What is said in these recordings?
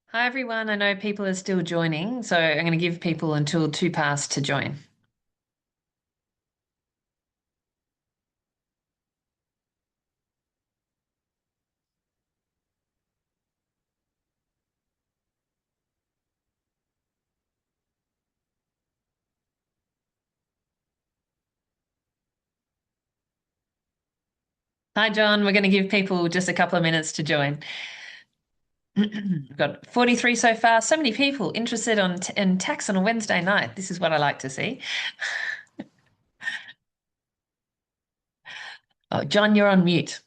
Hi everyone. I know people are still joining, so I'm going to give people until 2 past to join. Hi John, we're going to give people just a couple of minutes to join. We've got 43 so far. So many people interested in tax on a Wednesday night. This is what I like to see. Oh, John, you're on mute.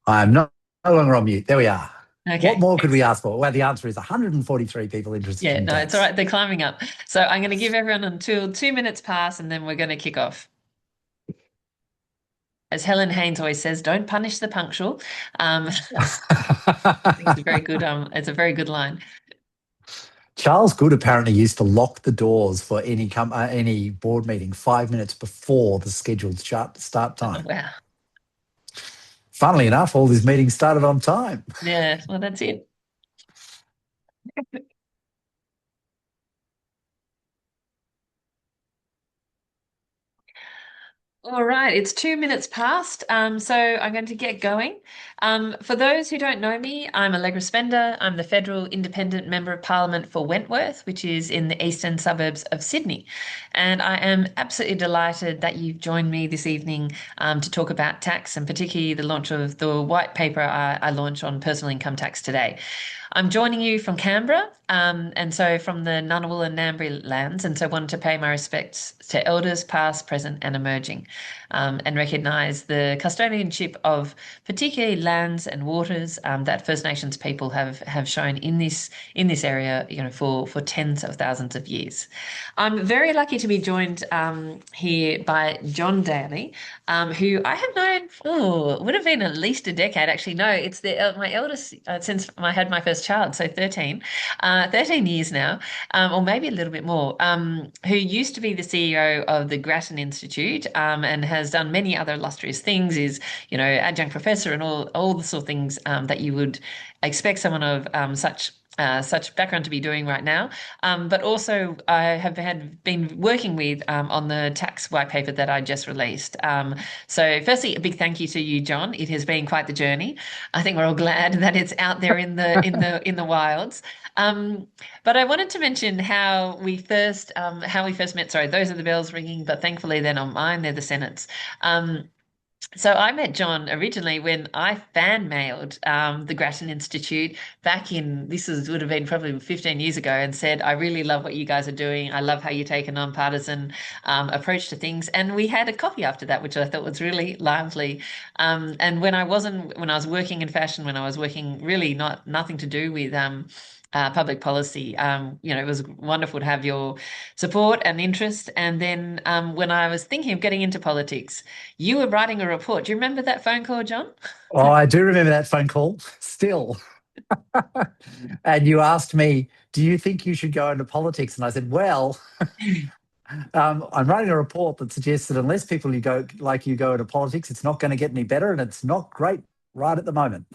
I'm no longer on mute. There we are. What Okay, more could we excellent. ask for? Well, the answer is 143 people interested Yeah, in no, it's all tax. right. They're climbing up. So I'm going to give everyone until 2 minutes pass and then we're going to kick off. As Helen Haynes always says, don't punish the punctual. I think it's a very good it's a very good line. Charles Good apparently used to lock the doors for any board meeting 5 minutes before the scheduled start Oh, time. wow. Funnily enough, all these meetings started on time. Yeah, well, that's it. All right, it's 2 minutes past, so I'm going to get going. For those who don't know me, I'm Allegra Spender. I'm the Federal Independent Member of Parliament for Wentworth, which is in the eastern suburbs of Sydney. And I am absolutely delighted that you've joined me this evening to talk about tax and particularly the launch of the white paper I launched on personal income tax today. I'm joining you from Canberra, and so from the Ngunnawal and Ngambri lands, and so wanted to pay my respects to elders past, present, and emerging, and recognise the custodianship of particularly lands and waters that First Nations people have shown in this area, for tens of thousands of years. I'm very lucky to be joined here by John Daly, who I have known, would have been at least a decade. Actually, no, it's my eldest since I had my first child, so 13 years now, or maybe a little bit more, who used to be the CEO of the Grattan Institute and has done many other illustrious things, is, adjunct professor and all the sort of things that you would expect someone of such background to be doing right now. But also, I have been working with on the tax white paper that I just released. So, firstly, a big thank you to you, John. It has been quite the journey. I think we're all glad that it's out there in the wilds. Um, but I wanted to mention how we first met. Sorry, those are the bells ringing, but thankfully they're not mine; they're the Senate's. Um, so I met John originally when I fan mailed the Grattan Institute back in would have been probably 15 years ago, and said, I really love what you guys are doing. I love how you take a nonpartisan approach to things. And we had a coffee after that, which I thought was really lively. And when I was working in fashion, when I was working really nothing to do with public policy, it was wonderful to have your support and interest. And then when I was thinking of getting into politics, you were writing a report. Do you remember that phone call, John? Oh, I do remember that phone call still. And you asked me, do you think you should go into politics? And I said, well, I'm writing a report that suggests that unless people you go into politics, it's not going to get any better, and it's not great right at the moment.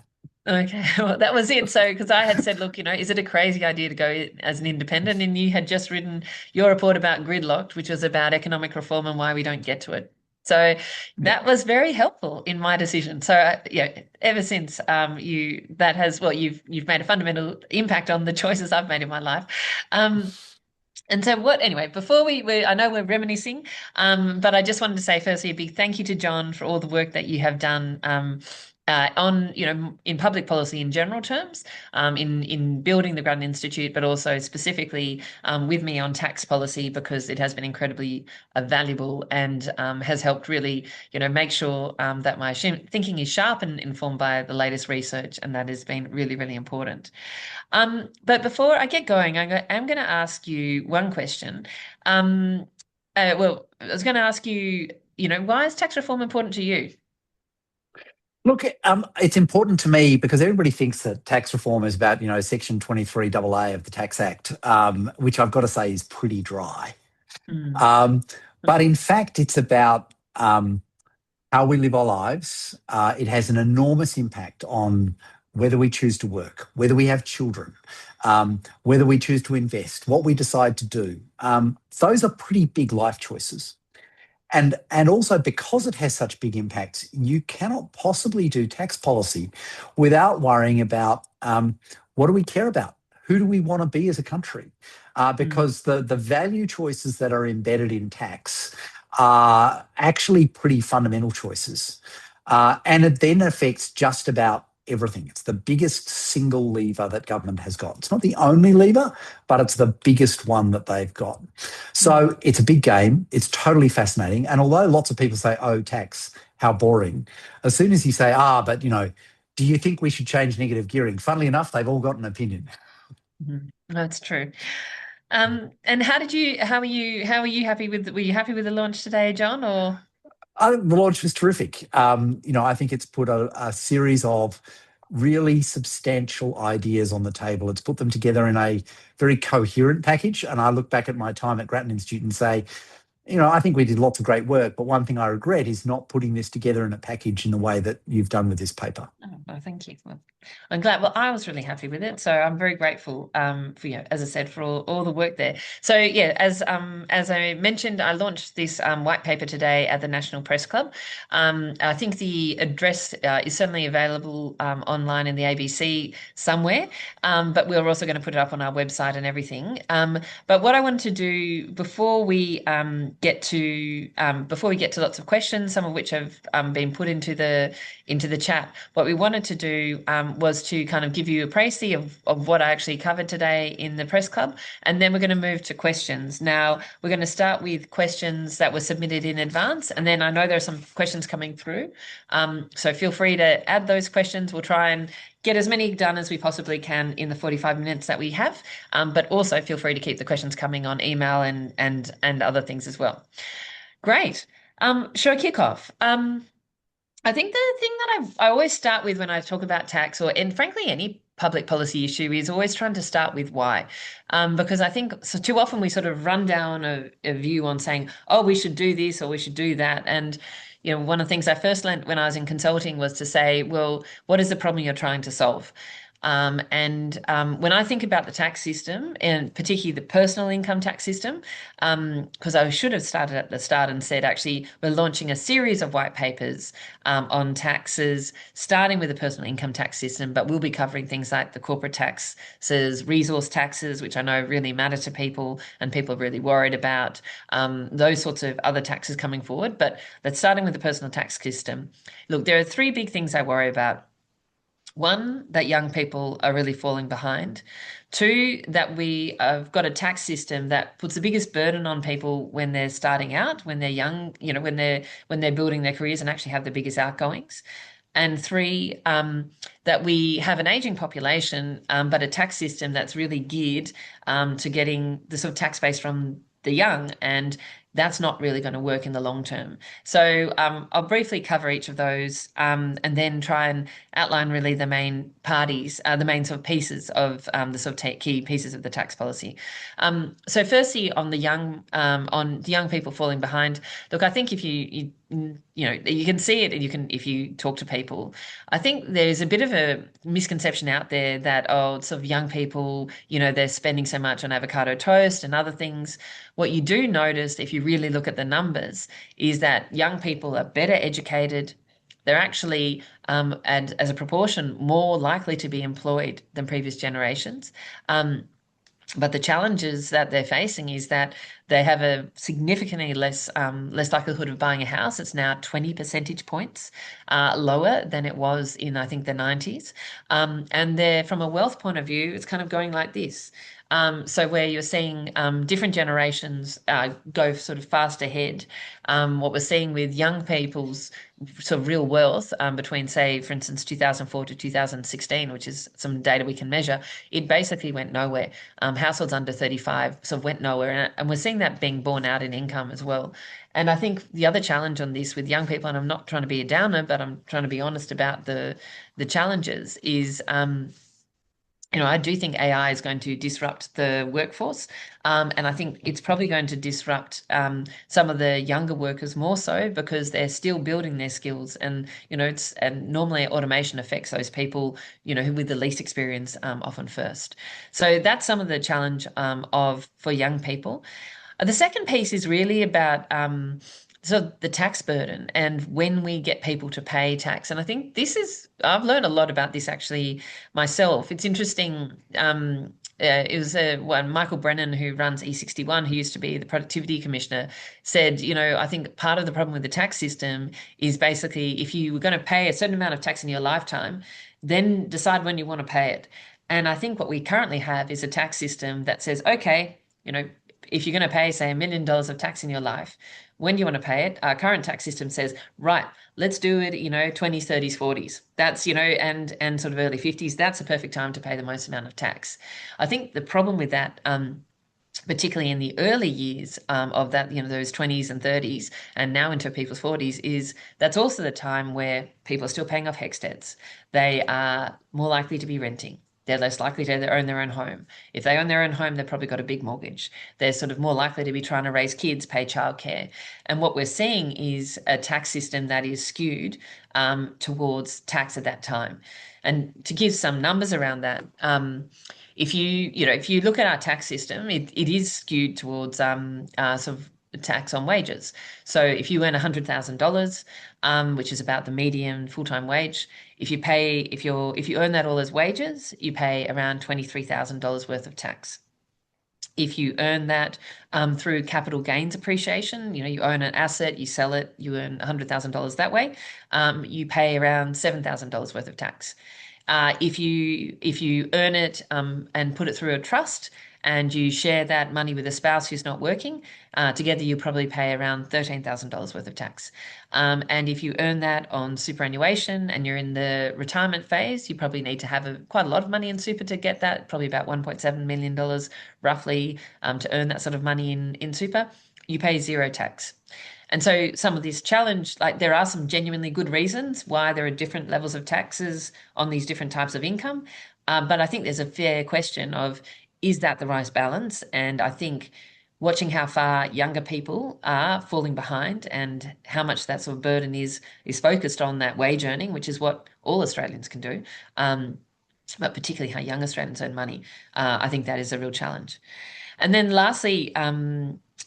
Okay, well, that was it. So, because I had said, look, is it a crazy idea to go as an independent? And you had just written your report about gridlocked, which was about economic reform and why we don't get to it. So Yeah. that was very helpful in my decision. So yeah, ever since you've made a fundamental impact on the choices I've made in my life. Um, And so anyway, before I know we're reminiscing, but I just wanted to say firstly a big thank you to John for all the work that you have done in public policy in general terms, in building the Grattan Institute, but also specifically with me on tax policy, because it has been incredibly valuable and has helped really, make sure that my thinking is sharp and informed by the latest research, and that has been really, really important. But before I get going, I'm going to ask you one question. Um, I was going to ask you, why is tax reform important to you? Look, it's important to me because everybody thinks that tax reform is about, Section 23AA of the Tax Act, which I've got to say is pretty dry. Mm, Um, but mm, in fact, it's about how we live our lives. It has an enormous impact on whether we choose to work, whether we have children, whether we choose to invest, what we decide to do. Those are pretty big life choices. And also because it has such big impacts, you cannot possibly do tax policy without worrying about what do we care about? Who do we want to be as a country? Mm. Because the value choices that are embedded in tax are actually pretty fundamental choices. And it then affects just about everything. It's the biggest single lever that government has got. It's not the only lever, but it's the biggest one that they've got. Mm. So it's a big game. It's totally fascinating. And although lots of people say, oh, tax, how boring, as soon as you say, but, do you think we should change negative gearing? Funnily enough, they've all got an opinion. Mhm. That's true. And how are you happy were you happy with the launch today, John, or? I think the launch was terrific. I think it's put a series of really substantial ideas on the table. It's put them together in a very coherent package. And I look back at my time at Grattan Institute and say, I think we did lots of great work, but one thing I regret is not putting this together in a package in the way that you've done with this paper. Oh, well, thank you. Well, I'm glad. Well, I was really happy with it, so I'm very grateful for as I said, for all the work there. So yeah, as I mentioned, I launched this white paper today at the National Press Club. I think the address is certainly available online in the ABC somewhere, but we're also going to put it up on our website and everything. But what I wanted to do before we get to lots of questions, some of which have been put into the chat, what we wanted to do was to kind of give you a précis of what I actually covered today in the press club, and then we're going to move to questions. Now, we're going to start with questions that were submitted in advance, and then I know there are some questions coming through. So feel free to add those questions. We'll try and get as many done as we possibly can in the 45 minutes that we have, but also feel free to keep the questions coming on email and other things as well. Great. Shall I kick off? I think the thing that I always start with when I talk about tax, and frankly any public policy issue, is always trying to start with why, because I think so too often we sort of run down a view on saying, oh, we should do this or we should do that, and one of the things I first learned when I was in consulting was to say, well, what is the problem you're trying to solve? And when I think about the tax system, and particularly the personal income tax system, because I should have started at the start and said, actually, we're launching a series of white papers on taxes, starting with the personal income tax system, but we'll be covering things like the corporate taxes, resource taxes, which I know really matter to people and people are really worried about, those sorts of other taxes coming forward. But let's starting with the personal tax system. Look, there are three big things I worry about. One, that young people are really falling behind. Two, that we have got a tax system that puts the biggest burden on people when they're starting out, when they're young, when they're building their careers and actually have the biggest outgoings. And three, that we have an aging population, but a tax system that's really geared to getting the sort of tax base from the young, and that's not really going to work in the long term. So I'll briefly cover each of those, and then try and outline really the main parties, the main sort of pieces of the sort of key pieces of the tax policy. So firstly, on the young people falling behind. Look, I think if you can see it, and you can if you talk to people. I think there's a bit of a misconception out there that sort of young people, they're spending so much on avocado toast and other things. What you do notice, if you really look at the numbers, is that young people are better educated. They're actually, and as a proportion, more likely to be employed than previous generations. But the challenges that they're facing is that they have a significantly less likelihood of buying a house. It's now 20 percentage points lower than it was in, I think, the 90s. And they're, from a wealth point of view, it's kind of going like this. So where you're seeing different generations go sort of fast ahead, what we're seeing with young people's sort of real wealth between, say, for instance, 2004 to 2016, which is some data we can measure, it basically went nowhere. Households under 35 sort of went nowhere, and we're seeing that being borne out in income as well. And I think the other challenge on this with young people, and I'm not trying to be a downer, but I'm trying to be honest about the challenges, is I do think AI is going to disrupt the workforce, and I think it's probably going to disrupt some of the younger workers more so because they're still building their skills, and and normally automation affects those people, who with the least experience often first. So that's some of the challenge of for young people. The second piece is really about the tax burden and when we get people to pay tax. And I think I've learned a lot about this actually myself. It's interesting. It was Michael Brennan, who runs E61, who used to be the productivity commissioner, said, I think part of the problem with the tax system is basically if you were going to pay a certain amount of tax in your lifetime, then decide when you want to pay it. And I think what we currently have is a tax system that says, okay, if you're going to pay, say, $1 million of tax in your life, when do you want to pay it? Our current tax system says, right, let's do it, 20s, 30s, 40s. That's, and sort of early 50s. That's a perfect time to pay the most amount of tax. I think the problem with that, particularly in the early years of that, those 20s and 30s, and now into people's 40s, is that's also the time where people are still paying off HECS debts. They are more likely to be renting. They're less likely to own their own home. If they own their own home, they've probably got a big mortgage. They're sort of more likely to be trying to raise kids, pay childcare. And what we're seeing is a tax system that is skewed towards tax at that time. And to give some numbers around that, if you look at our tax system, it is skewed towards sort of tax on wages. So if you earn $100,000, which is about the median full-time wage, if you earn that all as wages, you pay around $23,000 worth of tax. If you earn that through capital gains appreciation, you own an asset, you sell it, you earn $100,000 that way, you pay around $7,000 worth of tax. If you earn it and put it through a trust and you share that money with a spouse who's not working, together you probably pay around $13,000 worth of tax. And if you earn that on superannuation and you're in the retirement phase, you probably need to have quite a lot of money in super to get that, probably about $1.7 million roughly to earn that sort of money in super. You pay zero tax. And so some of this challenge, like there are some genuinely good reasons why there are different levels of taxes on these different types of income. But I think there's a fair question of, is that the right balance? And I think watching how far younger people are falling behind and how much that sort of burden is focused on that wage earning, which is what all Australians can do, but particularly how young Australians earn money, I think that is a real challenge. And then lastly,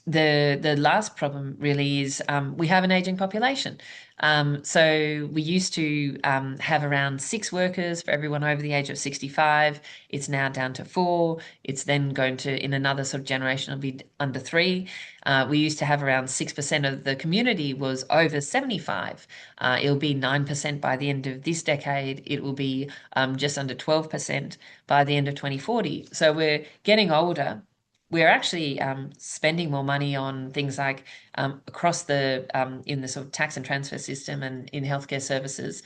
the last problem really is we have an aging population. So we used to have around 6 workers for everyone over the age of 65. It's now down to 4. It's then going to, in another sort of generation, it'll be under 3. We used to have around 6% of the community was over 75. It'll be 9% by the end of this decade. It will be just under 12% by the end of 2040. So we're getting older. We're actually spending more money on things like across in the sort of tax and transfer system and in healthcare services.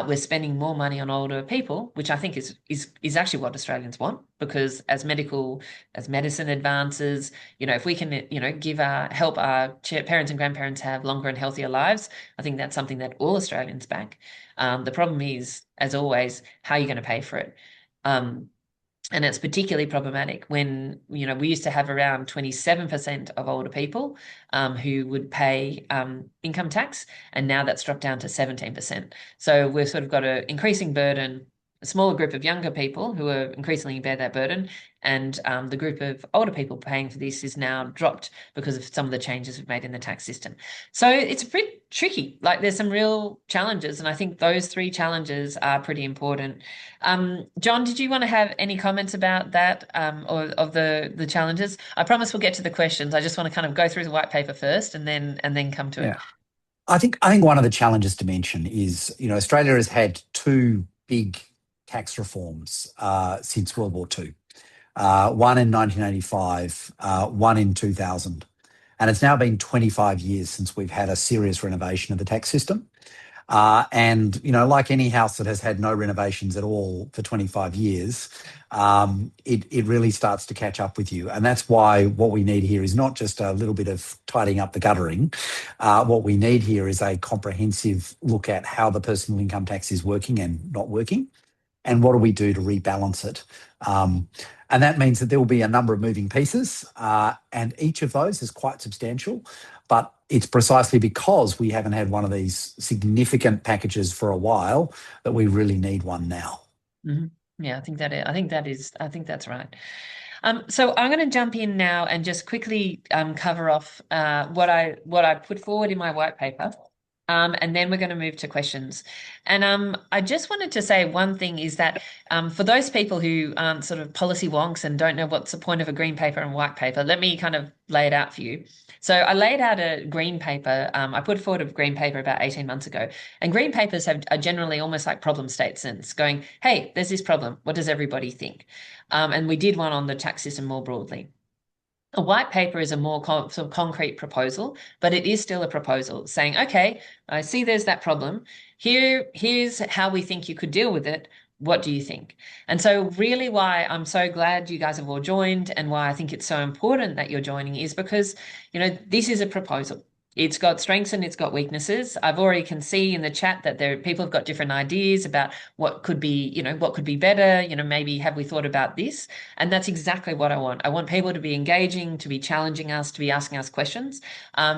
We're spending more money on older people, which I think is actually what Australians want, because as medicine advances, if we can, help our parents and grandparents have longer and healthier lives, I think that's something that all Australians back. The problem is, as always, how are you going to pay for it? And it's particularly problematic when, we used to have around 27% of older people who would pay income tax, and now that's dropped down to 17%. So we've sort of got an increasing burden, a smaller group of younger people who are increasingly bear that burden, and the group of older people paying for this is now dropped because of some of the changes we've made in the tax system. So it's pretty tricky. Like there's some real challenges, and I think those 3 challenges are pretty important. John, did you want to have any comments about that or of the challenges? I promise we'll get to the questions. I just want to kind of go through the white paper first and then come to it. I think one of the challenges to mention is, Australia has had 2 big tax reforms since World War II. One in 1985, one in 2000. And it's now been 25 years since we've had a serious renovation of the tax system. And, like any house that has had no renovations at all for 25 years, it really starts to catch up with you. And that's why what we need here is not just a little bit of tidying up the guttering. What we need here is a comprehensive look at how the personal income tax is working and not working, and what do we do to rebalance it? And that means that there will be a number of moving pieces, and each of those is quite substantial. But it's precisely because we haven't had one of these significant packages for a while that we really need one now. Yeah, I think that's right. So I'm going to jump in now and just quickly cover off what I put forward in my white paper. And then we're going to move to questions. And I just wanted to say one thing is that for those people who aren't sort of policy wonks and don't know what's the point of a green paper and white paper, let me kind of lay it out for you. So I laid out a green paper. I put forward a green paper about 18 months ago. And green papers are generally almost like problem statements going, hey, there's this problem. What does everybody think? And we did one on the tax system more broadly. A white paper is a more sort of concrete proposal, but it is still a proposal saying, okay, I see there's that problem. Here's how we think you could deal with it. What do you think? And so really why I'm so glad you guys have all joined and why I think it's so important that you're joining is because, this is a proposal. It's got strengths and it's got weaknesses. I've already can see in the chat that people have got different ideas about what could be, what could be better. Maybe have we thought about this? And that's exactly what I want. I want people to be engaging, to be challenging us, to be asking us questions,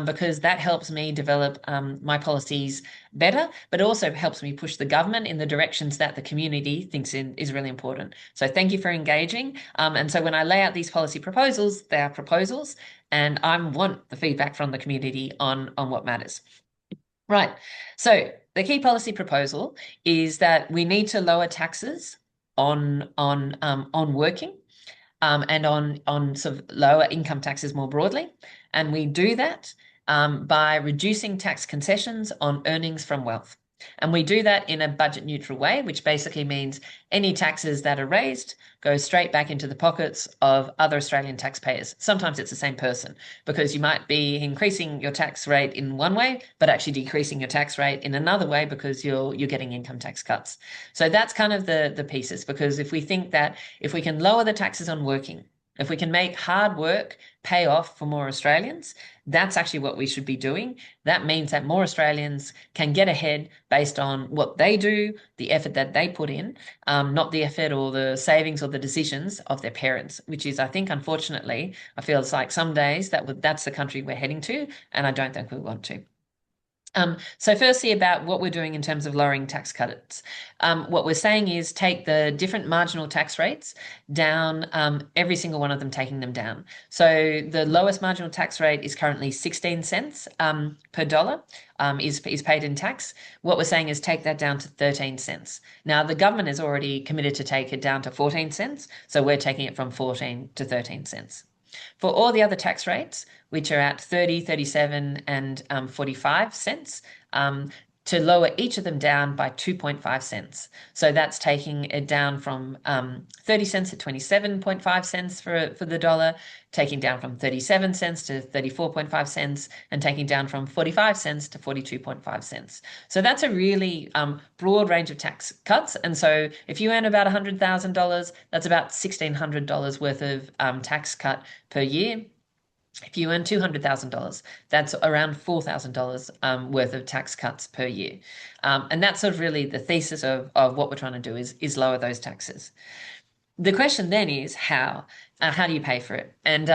because that helps me develop my policies better, but also helps me push the government in the directions that the community thinks is really important. So thank you for engaging. And so when I lay out these policy proposals, they are proposals, and I want the feedback from the community on what matters. Right. So the key policy proposal is that we need to lower taxes on working and on sort of lower income taxes more broadly. And we do that by reducing tax concessions on earnings from wealth. And we do that in a budget neutral way, which basically means any taxes that are raised go straight back into the pockets of other Australian taxpayers. Sometimes it's the same person because you might be increasing your tax rate in one way, but actually decreasing your tax rate in another way because you're getting income tax cuts. So that's kind of the pieces, because if we think that if we can lower the taxes on working, if we can make hard work pay off for more Australians, that's actually what we should be doing. That means that more Australians can get ahead based on what they do, the effort that they put in, not the effort or the savings or the decisions of their parents, which is, I think, unfortunately, I feel it's like some days that's the country we're heading to, and I don't think we want to. So firstly, about what we're doing in terms of lowering tax cuts. What we're saying is take the different marginal tax rates down, every single one of them, taking them down. So the lowest marginal tax rate is currently 16 cents per dollar is paid in tax. What we're saying is take that down to 13 cents. Now, the government has already committed to take it down to 14 cents. So we're taking it from 14 to 13 cents. For all the other tax rates, which are at 30, 37, and 45 cents, to lower each of them down by 2.5 cents. So that's taking it down from 30 cents to 27.5 cents for the dollar, taking down from 37 cents to 34.5 cents, and taking down from 45 cents to 42.5 cents. So that's a really broad range of tax cuts. And so if you earn about $100,000, that's about $1,600 worth of tax cut per year. If you earn $200,000, that's around $4,000 worth of tax cuts per year. And that's sort of really the thesis of what we're trying to do is lower those taxes. The question then is how do you pay for it? And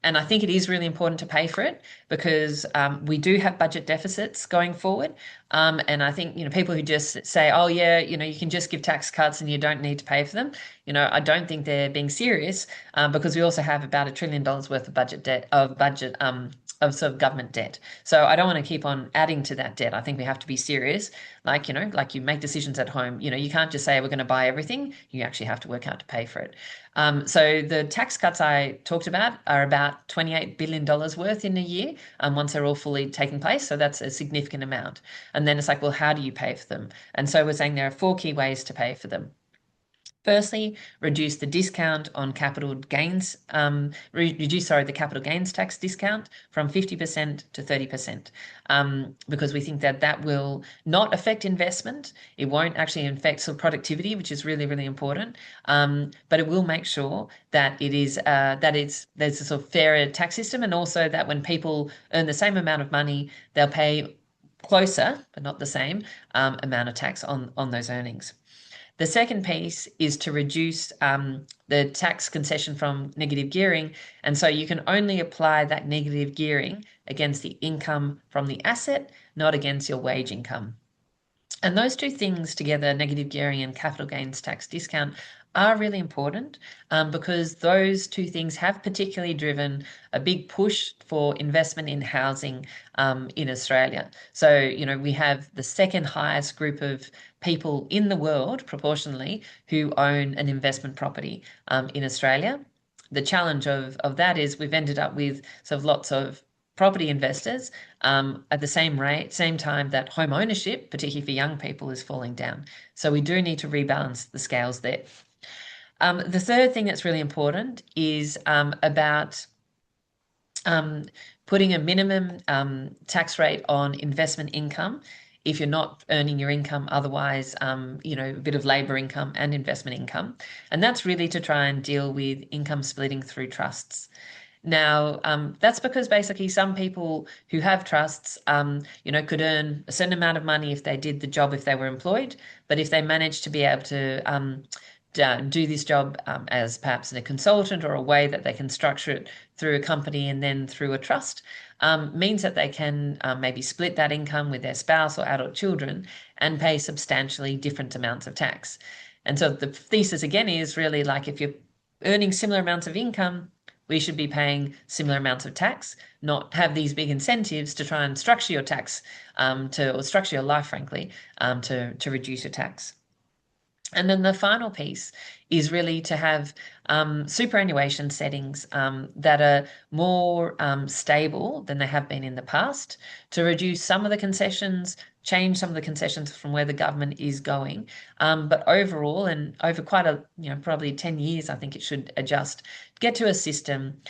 I think it is really important to pay for it because we do have budget deficits going forward. And I think, people who just say, oh yeah, you can just give tax cuts and you don't need to pay for them. I don't think they're being serious because we also have about $1 trillion worth of of sort of government debt. So I don't want to keep on adding to that debt. I think we have to be serious. Like you make decisions at home. You can't just say we're going to buy everything. You actually have to work out to pay for it. So the tax cuts I talked about are about $28 billion worth in a year once they're all fully taking place. So that's a significant amount. And then it's like, well, how do you pay for them? And so we're saying there are 4 key ways to pay for them. Firstly, reduce the discount on capital gains, the capital gains tax discount from 50% to 30%, because we think that will not affect investment. It won't actually affect sort of productivity, which is really, really important. But it will make sure that there's a sort of fairer tax system, and also that when people earn the same amount of money, they'll pay closer, but not the same, amount of tax on those earnings. The second piece is to reduce the tax concession from negative gearing. And so you can only apply that negative gearing against the income from the asset, not against your wage income. And those two things together, negative gearing and capital gains tax discount, are really important because those two things have particularly driven a big push for investment in housing in Australia. So, we have the second highest group of people in the world proportionally who own an investment property in Australia. The challenge of that is we've ended up with sort of lots of property investors at the same time that home ownership, particularly for young people, is falling down. So we do need to rebalance the scales there. The third thing that's really important is about putting a minimum tax rate on investment income if you're not earning your income otherwise, a bit of labour income and investment income. And that's really to try and deal with income splitting through trusts. Now, that's because basically some people who have trusts, could earn a certain amount of money if they did the job if they were employed. But if they manage to be able to do this job as perhaps a consultant or a way that they can structure it through a company and then through a trust, means that they can maybe split that income with their spouse or adult children and pay substantially different amounts of tax. And so the thesis again is really like if you're earning similar amounts of income, we should be paying similar amounts of tax, not have these big incentives to try and structure your tax or structure your life, frankly, to reduce your tax. And then the final piece is really to have superannuation settings that are more stable than they have been in the past, to reduce some of the concessions, change some of the concessions from where the government is going. But overall, and over quite probably 10 years, I think it should adjust, get to a system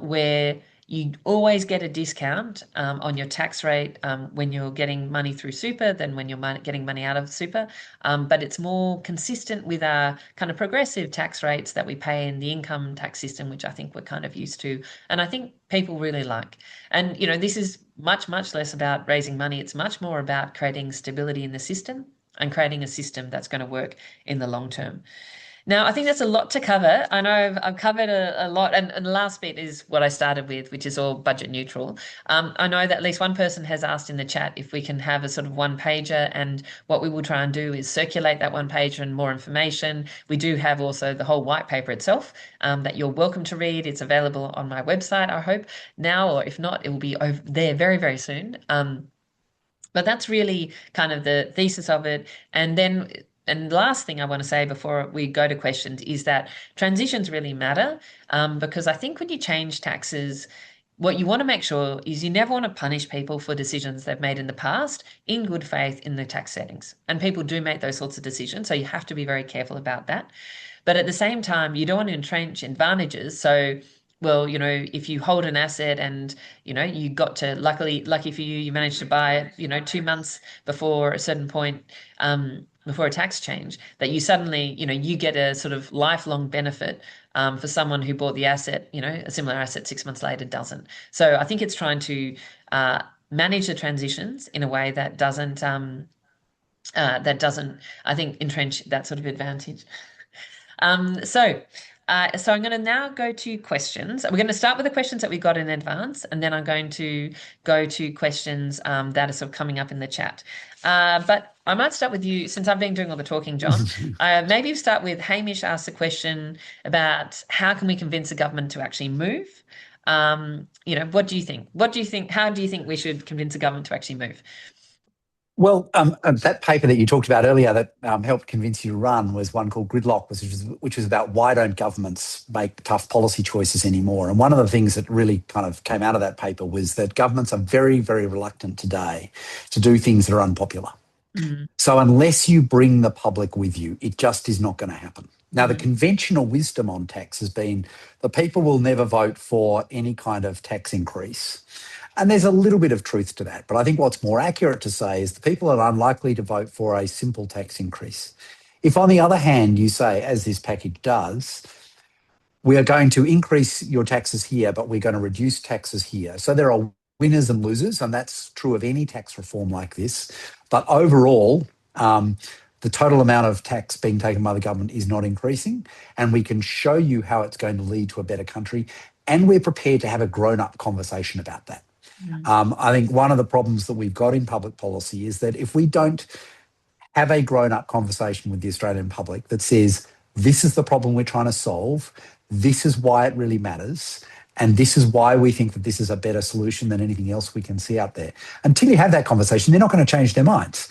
where you always get a discount on your tax rate when you're getting money through super than when you're getting money out of super. But it's more consistent with our kind of progressive tax rates that we pay in the income tax system, which I think we're kind of used to. And I think people really like. And, this is much, much less about raising money. It's much more about creating stability in the system and creating a system that's going to work in the long term. Now, I think that's a lot to cover. I know I've covered a lot, and the last bit is what I started with, which is all budget neutral. I know that at least one person has asked in the chat if we can have a sort of one pager, and what we will try and do is circulate that one pager and more information. We do have also the whole white paper itself that you're welcome to read. It's available on my website, I hope, now, or if not, it will be over there very, very soon. But that's really kind of the thesis of it. And the last thing I want to say before we go to questions is that transitions really matter because I think when you change taxes, what you want to make sure is you never want to punish people for decisions they've made in the past in good faith in the tax settings. And people do make those sorts of decisions, so you have to be very careful about that. But at the same time, you don't want to entrench advantages. So if you hold an asset and, you got to, lucky for you, you managed to buy it, 2 months before a certain point, before a tax change, that you suddenly, you get a sort of lifelong benefit for someone who bought the asset, a similar asset 6 months later doesn't. So I think it's trying to manage the transitions in a way that doesn't, I think, entrench that sort of advantage. So I'm going to now go to questions. We're going to start with the questions that we got in advance, and then I'm going to go to questions that are sort of coming up in the chat. But I might start with you, since I've been doing all the talking, John. Maybe start with Hamish asked a question about how can we convince the government to actually move? What do you think? How do you think we should convince the government to actually move? Well, that paper that you talked about earlier that helped convince you to run was one called Gridlock, which was about why don't governments make tough policy choices anymore. And one of the things that really kind of came out of that paper was that governments are very, very reluctant today to do things that are unpopular. So unless you bring the public with you, it just is not going to happen. Now, the conventional wisdom on tax has been the people will never vote for any kind of tax increase. And there's a little bit of truth to that. But I think what's more accurate to say is the people are unlikely to vote for a simple tax increase. If, on the other hand, you say, as this package does, we are going to increase your taxes here, but we're going to reduce taxes here. So there are winners and losers, and that's true of any tax reform like this. But overall, the total amount of tax being taken by the government is not increasing, and we can show you how it's going to lead to a better country, and we're prepared to have a grown-up conversation about that. Mm. I think one of the problems that we've got in public policy is that if we don't have a grown-up conversation with the Australian public that says, this is the problem we're trying to solve, this is why it really matters, and this is why we think that this is a better solution than anything else we can see out there. Until you have that conversation, they're not going to change their minds.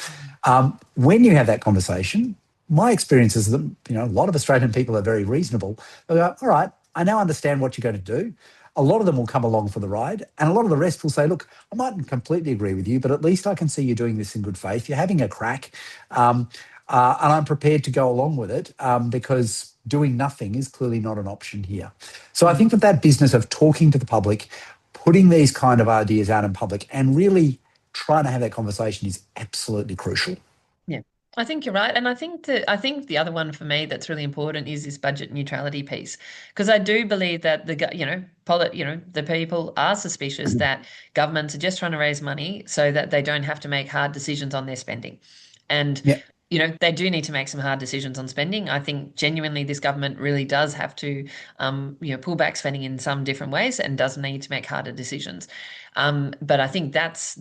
When you have that conversation, my experience is that a lot of Australian people are very reasonable. They go, all right, I now understand what you're going to do. A lot of them will come along for the ride, and a lot of the rest will say, look, I mightn't completely agree with you, but at least I can see you doing this in good faith. You're having a crack, and I'm prepared to go along with it because doing nothing is clearly not an option here. So I think that business of talking to the public, putting these kind of ideas out in public and really trying to have that conversation is absolutely crucial. Yeah, I think you're right. And I think the other one for me that's really important is this budget neutrality piece. Because I do believe that the people are suspicious that governments are just trying to raise money so that they don't have to make hard decisions on their spending. And Yeah, they do need to make some hard decisions on spending. I think genuinely this government really does have to, pull back spending in some different ways and does need to make harder decisions. But I think that's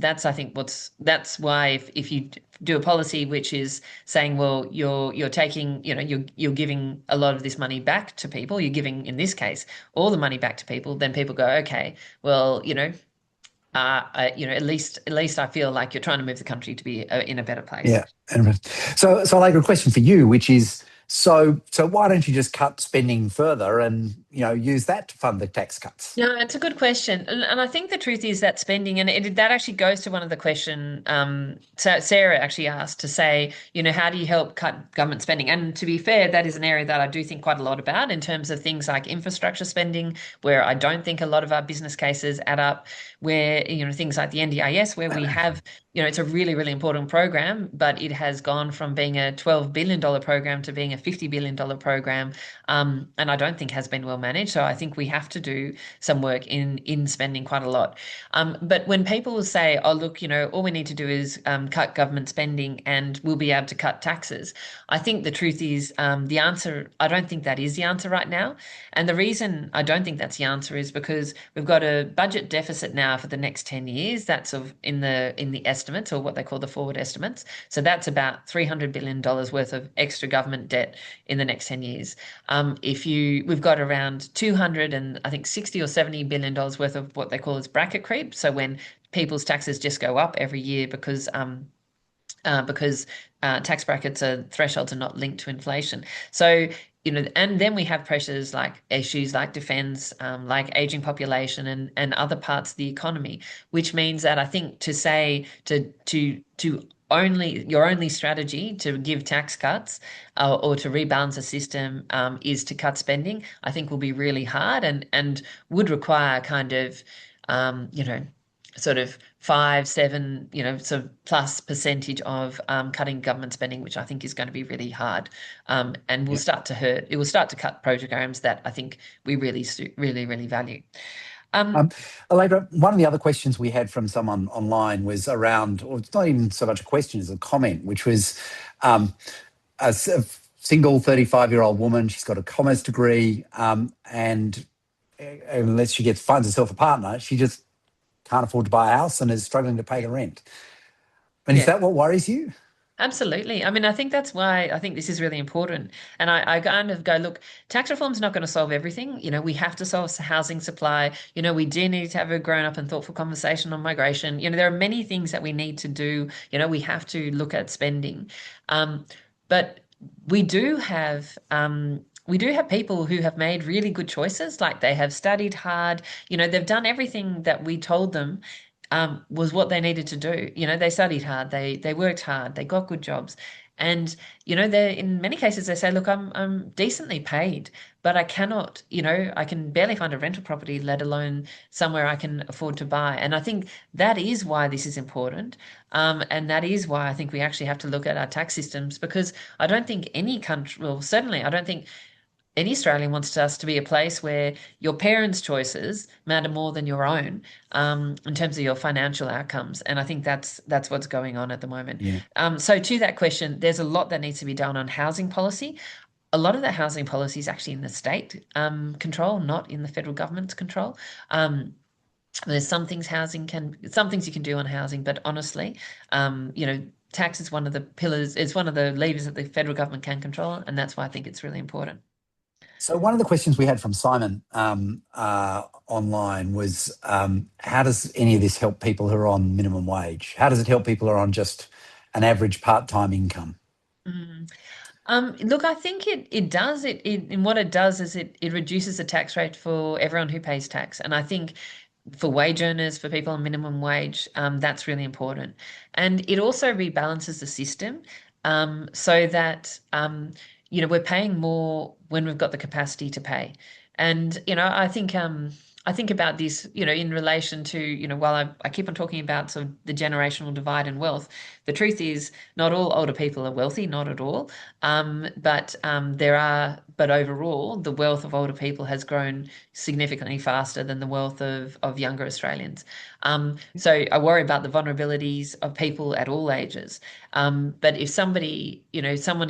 why if you do a policy which is saying, well, you're taking, you're giving a lot of this money back to people, you're giving, in this case, all the money back to people, then people go, okay, well, at least I feel like you're trying to move the country to be in a better place. yeah. And so like a question for you, which is, so why don't you just cut spending further and use that to fund the tax cuts? No, it's a good question, and I think the truth is that spending, and that actually goes to one of the question. So Sarah actually asked to say, how do you help cut government spending? And to be fair, that is an area that I do think quite a lot about in terms of things like infrastructure spending, where I don't think a lot of our business cases add up. Where things like the NDIS, where we have it's a really, really important program, but it has gone from being a $12 billion program to being a $50 billion program, and I don't think has been well managed. So I think we have to do some work in spending quite a lot. But when people say, oh, look, all we need to do is cut government spending and we'll be able to cut taxes, I think the truth is the answer, I don't think that is the answer right now. And the reason I don't think that's the answer is because we've got a budget deficit now for the next 10 years. That's in the estimates, or what they call the forward estimates. So that's about $300 billion worth of extra government debt in the next 10 years. We've got around 200 and I think 60 or $70 billion worth of what they call as bracket creep. So when people's taxes just go up every year because tax brackets thresholds are not linked to inflation. So, and then we have pressures like issues like defense, like aging population and other parts of the economy, which means that I think to say to your only strategy to give tax cuts or to rebalance the system is to cut spending, I think will be really hard and would require kind of, sort of 5, 7, sort of plus percentage of cutting government spending, which I think is going to be really hard, and will Yeah. start to hurt. It will start to cut programs that I think we really, really, really value. Um, Allegra, one of the other questions we had from someone online was around, or it's not even so much a question as a comment, which was a single 35-year-old woman. She's got a commerce degree, and unless she finds herself a partner, she just can't afford to buy a house and is struggling to pay the rent. And is yeah. that what worries you? Absolutely. I mean, I think that's why I think this is really important. And I kind of go, look, tax reform's not going to solve everything. We have to solve housing supply. We do need to have a grown up and thoughtful conversation on migration. There are many things that we need to do. We have to look at spending. But we do have people who have made really good choices, like they have studied hard, they've done everything that we told them was what they needed to do. They studied hard, they worked hard, they got good jobs. And, they in many cases they say, look, I'm decently paid, but I cannot, I can barely find a rental property, let alone somewhere I can afford to buy. And I think that is why this is important. And that is why I think we actually have to look at our tax systems, because I don't think any country, well, certainly I don't think any Australian wants us to be a place where your parents' choices matter more than your own, in terms of your financial outcomes. And I think that's what's going on at the moment. Yeah. So to that question, there's a lot that needs to be done on housing policy. A lot of that housing policy is actually in the state control, not in the federal government's control. There's some things you can do on housing, but honestly, tax is one of the pillars, it's one of the levers that the federal government can control, and that's why I think it's really important. So one of the questions we had from Simon online was, how does any of this help people who are on minimum wage? How does it help people who are on just an average part-time income? Mm. Look, I think it does. And what it does is it reduces the tax rate for everyone who pays tax. And I think for wage earners, for people on minimum wage, that's really important. And it also rebalances the system, so that we're paying more when we've got the capacity to pay. And I think about this, in relation to, while I keep on talking about sort of the generational divide in wealth, the truth is not all older people are wealthy, not at all. But overall, the wealth of older people has grown significantly faster than the wealth of younger Australians. So I worry about the vulnerabilities of people at all ages. But if someone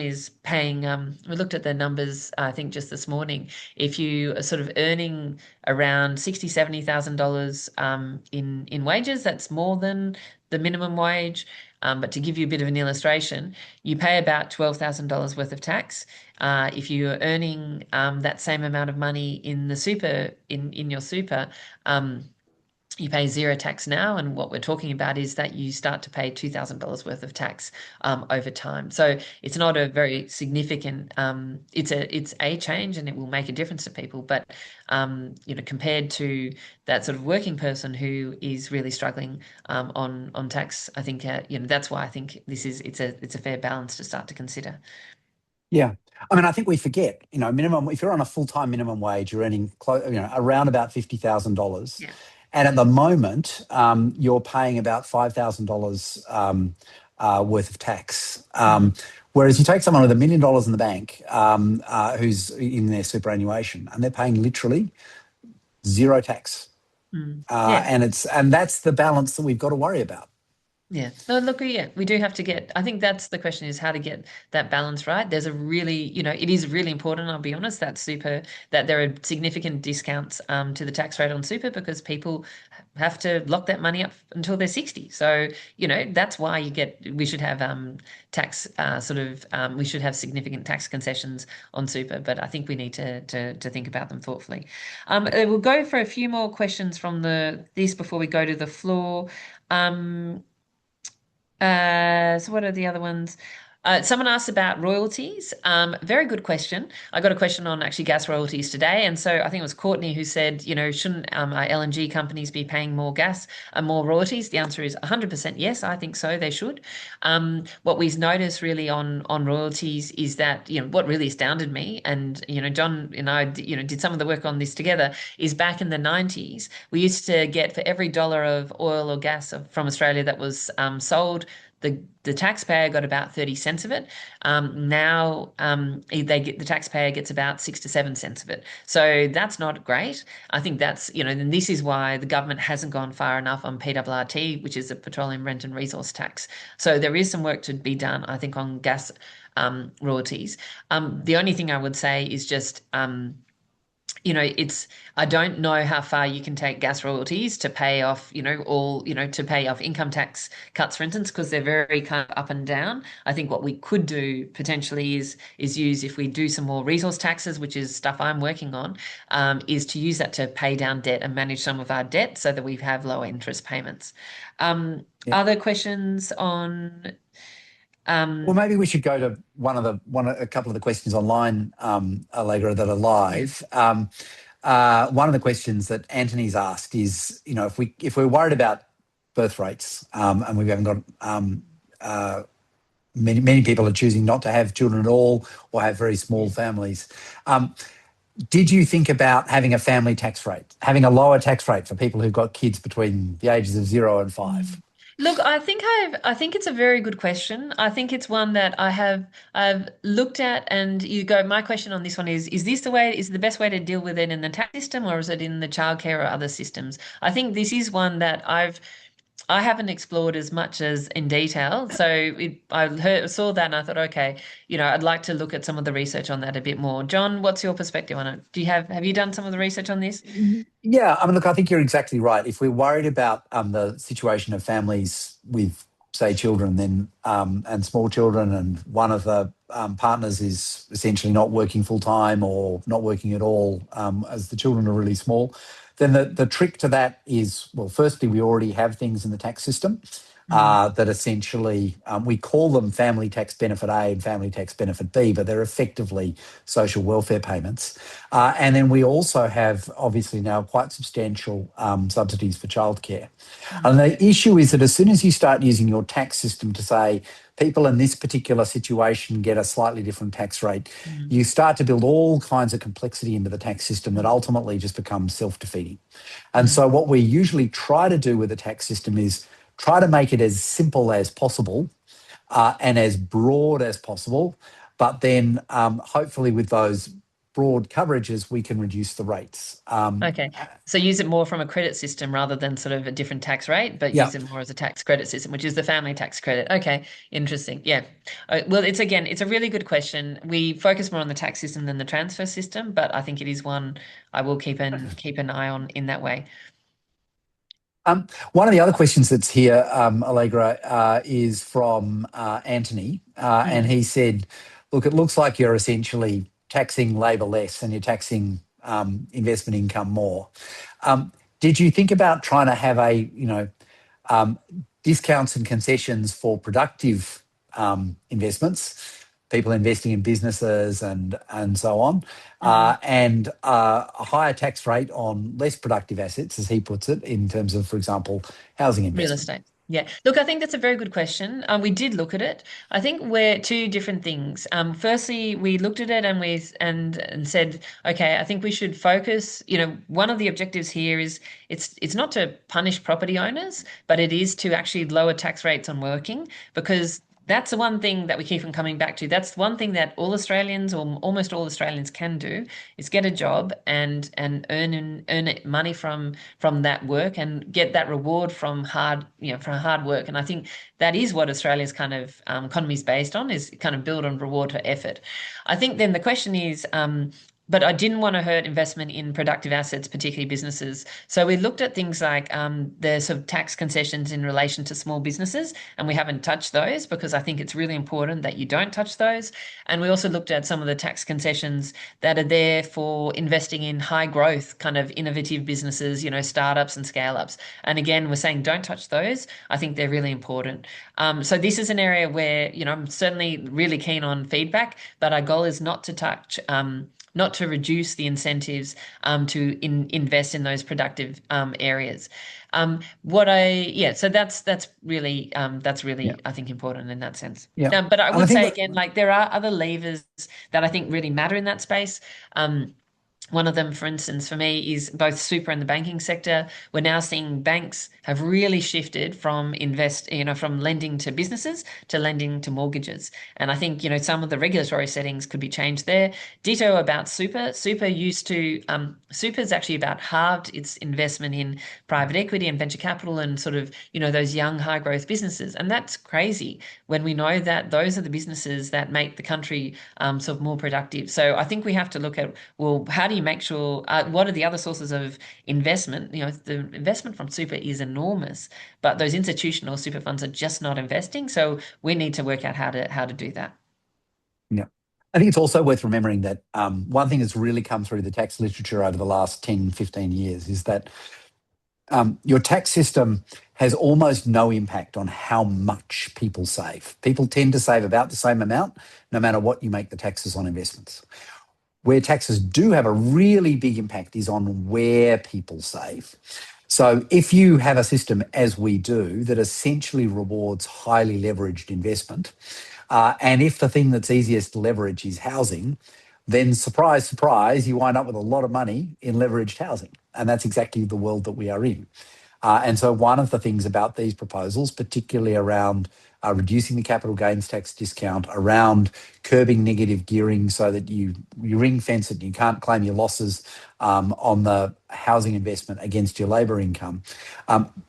is paying, we looked at the numbers, I think just this morning, if you are sort of earning around $60,000, $70,000 in wages, that's more than the minimum wage. But to give you a bit of an illustration, you pay about $12,000 worth of tax. If you're earning that same amount of money in the super in your super, you pay zero tax now, and what we're talking about is that you start to pay $2,000 worth of tax over time. So it's not a very significant. It's a change, and it will make a difference to people. But compared to that sort of working person who is really struggling on tax, I think that's why I think it's a fair balance to start to consider. Yeah. I mean, I think we forget, minimum, if you're on a full-time minimum wage, you're earning around about $50,000. Yeah. And at the moment, you're paying about $5,000 worth of tax. Whereas you take someone with $1 million in the bank, who's in their superannuation, and they're paying literally zero tax. Yeah. And that's the balance that we've got to worry about. Yeah. No, look, yeah, we do have to I think that's the question, is how to get that balance right. There's a really, it is really important, I'll be honest, that there are significant discounts to the tax rate on super, because people have to lock that money up until they're 60. So, that's why we should have we should have significant tax concessions on super, but I think we need to think about them thoughtfully. We'll go for a few more questions from this before we go to the floor. So what are the other ones? Someone asked about royalties. Very good question. I got a question on actually gas royalties today. And so I think it was Courtney who said, shouldn't our LNG companies be paying more gas and more royalties? The answer is 100% yes, I think so, they should. What we've noticed really on royalties is that, what really astounded me, and, John and I, did some of the work on this together, is back in the 90s, we used to get, for every dollar of oil or gas from Australia that was sold, the taxpayer got about 30 cents of it. Now the taxpayer gets about 6 to 7 cents of it. So that's not great. I think that's, and this is why the government hasn't gone far enough on PRRT, which is the Petroleum Rent and Resource Tax. So there is some work to be done, I think, on gas royalties. The only thing I would say is just I don't know how far you can take gas royalties to pay off, to pay off income tax cuts, for instance, because they're very kind of up and down. I think what we could do potentially is use, if we do some more resource taxes, which is stuff I'm working on, is to use that to pay down debt and manage some of our debt so that we have lower interest payments. Yeah. Other questions on Well, maybe we should go to a couple of the questions online, Allegra, that are live. One of the questions that Anthony's asked is, if we're worried about birth rates, and we haven't got many people are choosing not to have children at all, or have very small families. Did you think about having a family tax rate, having a lower tax rate for people who've got kids between the ages of 0 and 5? Look, I think it's a very good question. I think it's one that I've looked at, and you go, my question on this one is this the way, is the best way to deal with it in the tax system, or is it in the childcare or other systems? I think this is one that I haven't explored as much as in detail. So saw that and I thought, okay, I'd like to look at some of the research on that a bit more. John, what's your perspective on it? Have you done some of the research on this? Yeah, I mean, look, I think you're exactly right. If we're worried about the situation of families with, say, children, then and small children, and one of the partners is essentially not working full time or not working at all, as the children are really small, then the trick to that is, well, firstly, we already have things in the tax system Mm, that essentially we call them family tax benefit A and family tax benefit B, but they're effectively social welfare payments. And then we also have, obviously now, quite substantial subsidies for childcare. And mm, the issue is that as soon as you start using your tax system to say people in this particular situation get a slightly different tax rate, mm, you start to build all kinds of complexity into the tax system that ultimately just becomes self-defeating. And mm. so what we usually try to do with the tax system is try to make it as simple as possible and as broad as possible. But then hopefully with those broad coverages, we can reduce the rates. Okay. So use it more from a credit system rather than sort of a different tax rate, but Yeah. use it more as a tax credit system, which is the family tax credit. Okay. Interesting. Yeah. Well, it's a really good question. We focus more on the tax system than the transfer system, but I think it is one I will keep an eye on in that way. One of the other questions that's here, Allegra, is from Anthony. And Mm. he said, look, it looks like you're essentially taxing labour less and you're taxing investment income more. Did you think about trying to have um, discounts and concessions for productive investments, people investing in businesses and so on, Mhm. and a higher tax rate on less productive assets, as he puts it, in terms of, for example, housing Real investment? estate. Yeah. Look, I think that's a very good question. We did look at it. I think we're two different things. Firstly, we looked at it and said, okay, I think we should focus. One of the objectives here is it's not to punish property owners, but it is to actually lower tax rates on working, because that's the one thing that we keep on coming back to. That's one thing that all Australians, or almost all Australians, can do, is get a job and earn money from that work and get that reward from hard work. And I think that is what Australia's kind of economy is based on, is kind of build on reward for effort. I think then the question is, but I didn't want to hurt investment in productive assets, particularly businesses. So we looked at things like the sort of tax concessions in relation to small businesses, and we haven't touched those because I think it's really important that you don't touch those. And we also looked at some of the tax concessions that are there for investing in high growth, kind of innovative businesses, startups and scale ups. And again, we're saying don't touch those. I think they're really important. So this is an area where, I'm certainly really keen on feedback, but our goal is not to touch. Not to reduce the incentives to invest in those productive areas. So that's Yeah. really I think important in that sense. Yeah. But I And I would think say that, again, like there are other levers that I think really matter in that space. One of them, for instance, for me, is both super and the banking sector. We're now seeing banks have really shifted from lending to businesses to lending to mortgages. And I think, some of the regulatory settings could be changed there. Ditto about super. Super's actually about halved its investment in private equity and venture capital and sort of, those young high growth businesses. And that's crazy when we know that those are the businesses that make the country sort of more productive. So I think we have to look at, well, how do you make sure, what are the other sources of investment? The investment from super is enormous, but those institutional super funds are just not investing. So we need to work out how to do that. yeah. I think it's also worth remembering that one thing that's really come through the tax literature over the last 10, 15 years is that your tax system has almost no impact on how much people save. People tend to save about the same amount, no matter what you make the taxes on investments. Where taxes do have a really big impact is on where people save. So if you have a system, as we do, that essentially rewards highly leveraged investment, and if the thing that's easiest to leverage is housing, then surprise, surprise, you wind up with a lot of money in leveraged housing. And that's exactly the world that we are in. And so one of the things about these proposals, particularly around reducing the capital gains tax discount, around curbing negative gearing so that you ring fence it, you can't claim your losses on the housing investment against your labour income.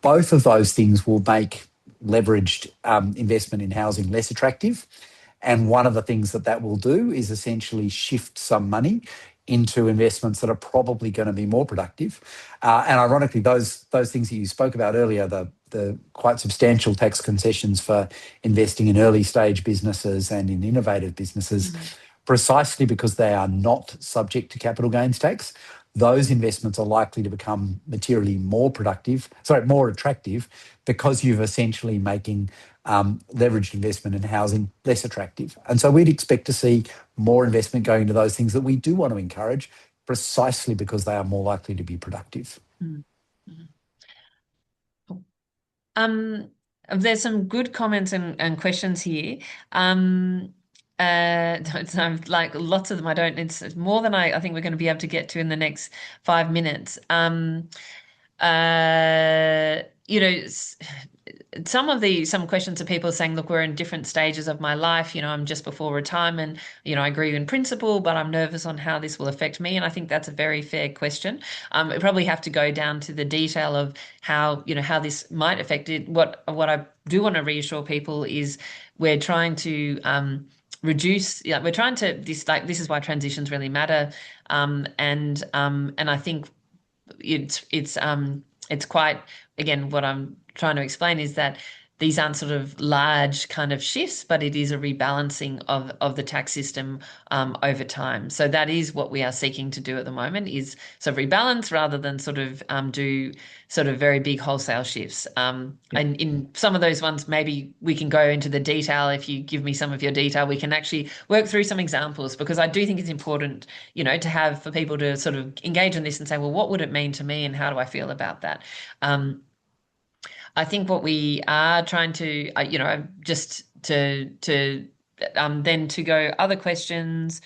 Both of those things will make leveraged investment in housing less attractive. And one of the things that that will do is essentially shift some money into investments that are probably going to be more productive. And ironically, those things that you spoke about earlier, the quite substantial tax concessions for investing in early stage businesses and in innovative businesses, precisely because they are not subject to capital gains tax, those investments are likely to become materially more more attractive, because you're essentially making leveraged investment in housing less attractive. And so we'd expect to see more investment going into those things that we do want to encourage, precisely because they are more likely to be productive. Mm. There's some good comments and questions here. So like lots of them, it's more than I think we're going to be able to get to in the next 5 minutes. You know, some questions of people saying, look, we're in different stages of my life. I'm just before retirement. I agree in principle, but I'm nervous on how this will affect me. And I think that's a very fair question. We probably have to go down to the detail of how this might affect it. What I do want to reassure people is we're trying to reduce. Yeah, we're trying to this is why transitions really matter. And I think it's quite, again, what I'm trying to explain is that these aren't sort of large kind of shifts, but it is a rebalancing of the tax system over time. So that is what we are seeking to do at the moment, is sort of rebalance rather than sort of do sort of very big wholesale shifts. And in some of those ones, maybe we can go into the detail. If you give me some of your detail, we can actually work through some examples, because I do think it's important, to have for people to sort of engage in this and say, well, what would it mean to me and how do I feel about that? I think what we are trying to, just to then to go other questions,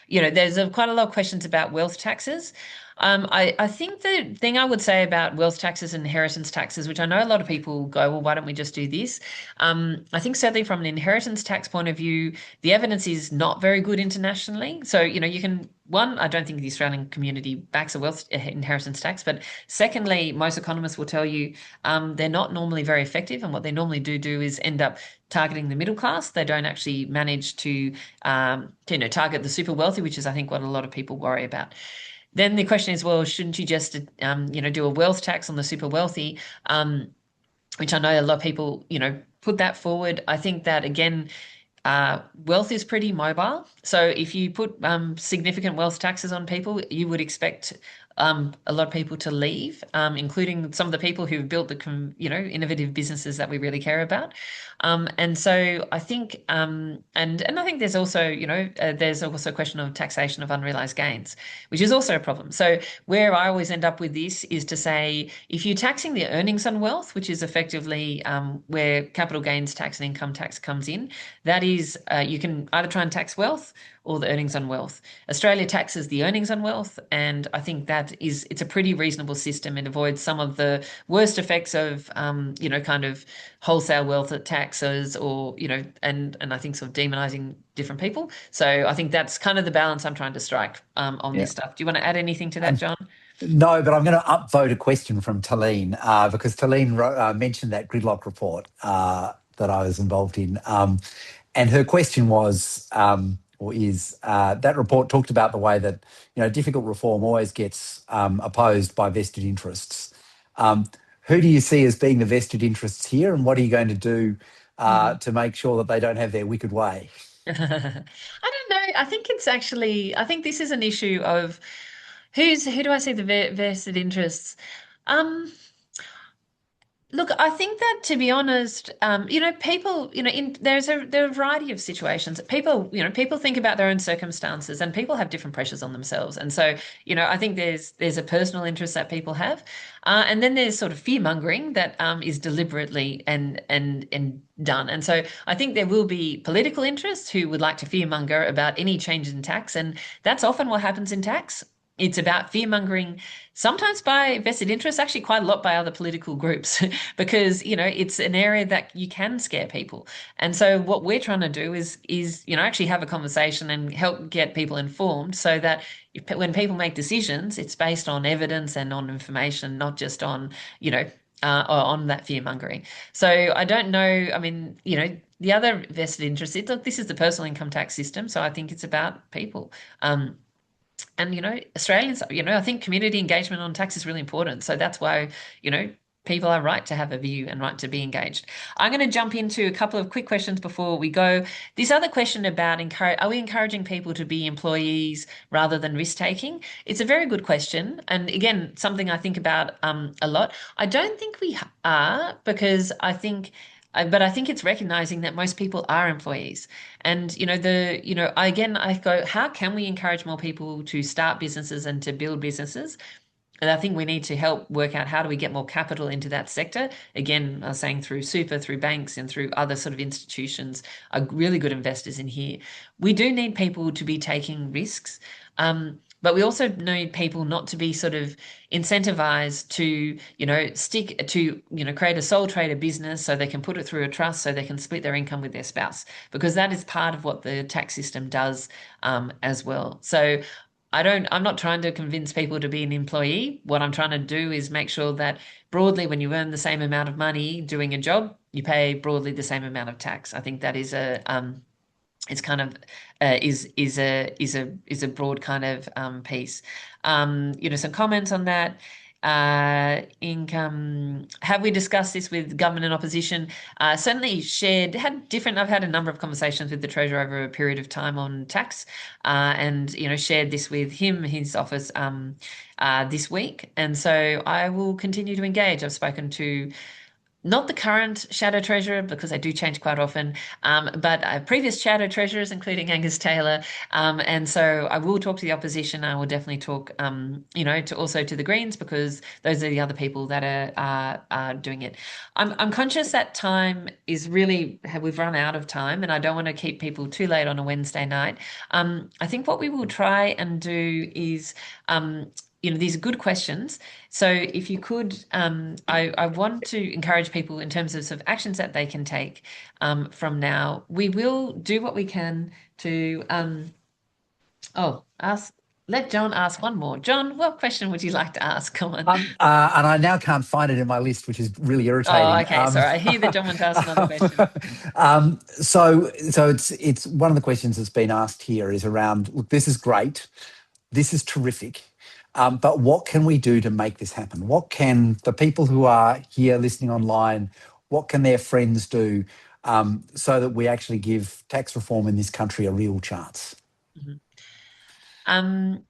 there's quite a lot of questions about wealth taxes. I think the thing I would say about wealth taxes and inheritance taxes, which I know a lot of people go, well, why don't we just do this? I think certainly from an inheritance tax point of view, the evidence is not very good internationally. So, I don't think the Australian community backs a wealth inheritance tax, but secondly, most economists will tell you they're not normally very effective, and what they normally do is end up targeting the middle class. They don't actually manage to target the super wealthy, which is, I think, what a lot of people worry about. Then the question is, well, shouldn't you just do a wealth tax on the super wealthy? Which I know a lot of people put that forward. I think that, again, wealth is pretty mobile. So if you put significant wealth taxes on people, you would expect a lot of people to leave, including some of the people who've built the innovative businesses that we really care about. And so I think, and I think there's also there's also a question of taxation of unrealized gains, which is also a problem. So where I always end up with this is to say, if you're taxing the earnings on wealth, which is effectively where capital gains tax and income tax comes in, that is, you can either try and tax wealth or the earnings on wealth. Australia taxes the earnings on wealth, and I think it's a pretty reasonable system. It avoids some of the worst effects of kind of wholesale wealth taxes, or and I think sort of demonizing different people. So I think that's kind of the balance I'm trying to strike on this stuff. Do you want to add anything to that, John? No, but I'm going to upvote a question from Talene, because Talene mentioned that gridlock report that I was involved in. And her question was, or is, that report talked about the way that, difficult reform always gets opposed by vested interests. Who do you see as being the vested interests here, and what are you going to do to make sure that they don't have their wicked way? I don't know. I think this is an issue of who do I see the vested interests? Um, Look, I think that, to be honest, people, there are a variety of situations. People think about their own circumstances, and people have different pressures on themselves. And so, I think there's a personal interest that people have, and then there's sort of fear mongering that is deliberately and done. And so, I think there will be political interests who would like to fear monger about any change in tax, and that's often what happens in tax. It's about fear mongering, sometimes by vested interests, actually quite a lot by other political groups, because it's an area that you can scare people. And so what we're trying to do is actually have a conversation and help get people informed, so that when people make decisions, it's based on evidence and on information, not just on or on that fear mongering. So I don't know. I mean, the other vested interest. Look, this is the personal income tax system, so I think it's about people. And Australians, I think community engagement on tax is really important. So that's why, people are right to have a view and right to be engaged. I'm going to jump into a couple of quick questions before we go. This other question about are we encouraging people to be employees rather than risk taking? It's a very good question, and again, something I think about a lot. I don't think we are, because but I think it's recognizing that most people are employees. And again, I go, how can we encourage more people to start businesses and to build businesses? And I think we need to help work out, how do we get more capital into that sector? Again, I was saying, through super, through banks, and through other sort of institutions are really good investors in here. We do need people to be taking risks. But we also need people not to be sort of incentivized to, stick to, create a sole trader business so they can put it through a trust so they can split their income with their spouse, because that is part of what the tax system does as well. So I'm not trying to convince people to be an employee. What I'm trying to do is make sure that broadly, when you earn the same amount of money doing a job, you pay broadly the same amount of tax. I think that is it's kind of is a broad kind of piece. Some comments on that. Income. Have we discussed this with government and opposition? Certainly I've had a number of conversations with the Treasurer over a period of time on tax, and shared this with him, his office, this week. And so I will continue to engage. I've spoken to not the current shadow treasurer, because they do change quite often, but previous shadow treasurers, including Angus Taylor. And so I will talk to the opposition. I will definitely talk, to the Greens, because those are the other people that are doing it. I'm conscious that time is really, we've run out of time, and I don't want to keep people too late on a Wednesday night. I think what we will try and do is, these are good questions. So if you could, I want to encourage people in terms of sort of actions that they can take from now. We will do what we can to, let John ask one more. John, what question would you like to ask? Come on. And I now can't find it in my list, which is really Oh, irritating. okay. Sorry. I hear that John wants to ask another question. So it's one of the questions that's been asked here is around, look, this is great. This is terrific. But what can we do to make this happen? What can the people who are here listening online, what can their friends do so that we actually give tax reform in this country a real chance? Mhm. Um,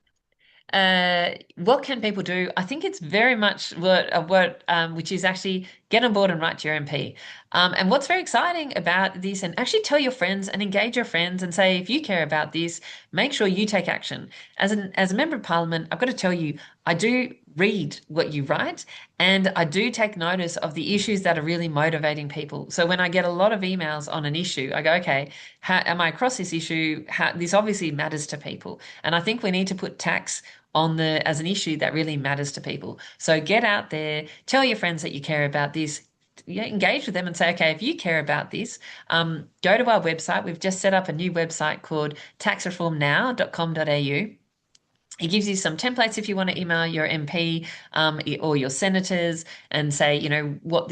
what can people do? I think it's very much which is actually get on board and write to your MP. And what's very exciting about this, and actually tell your friends and engage your friends and say, if you care about this, make sure you take action. As a member of Parliament, I've got to tell you, I do read what you write, and I do take notice of the issues that are really motivating people. So when I get a lot of emails on an issue, I go, okay, am I across this issue? This obviously matters to people. And I think we need to put tax as an issue that really matters to people. So get out there, tell your friends that you care about this. Engage with them and say, okay, if you care about this, go to our website. We've just set up a new website called taxreformnow.com.au. It gives you some templates if you want to email your MP or your senators and say, what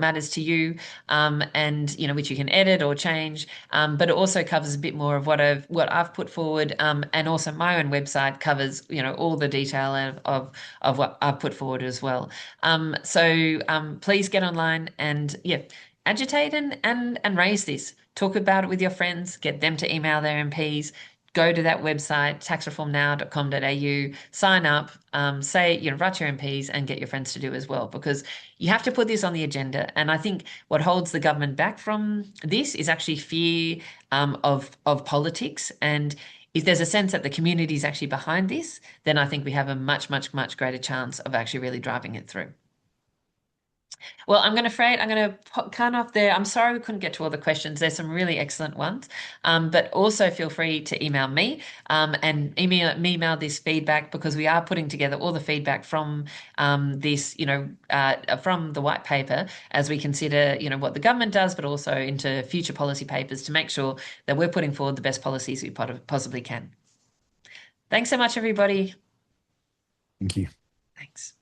matters to you, and which you can edit or change. But it also covers a bit more of what I've put forward, and also my own website covers, all the detail of what I've put forward as well. So please get online and agitate and raise this. Talk about it with your friends. Get them to email their MPs. Go to that website, taxreformnow.com.au, sign up, write your MPs and get your friends to do as well, because you have to put this on the agenda. And I think what holds the government back from this is actually fear of politics. And if there's a sense that the community is actually behind this, then I think we have a much, much, much greater chance of actually really driving it through. Well, I'm going to cut off there. I'm sorry we couldn't get to all the questions. There's some really excellent ones. But also feel free to email me and email this feedback because we are putting together all the feedback from from the white paper as we consider, what the government does, but also into future policy papers to make sure that we're putting forward the best policies we possibly can. Thanks so much, everybody. Thank you. Thanks.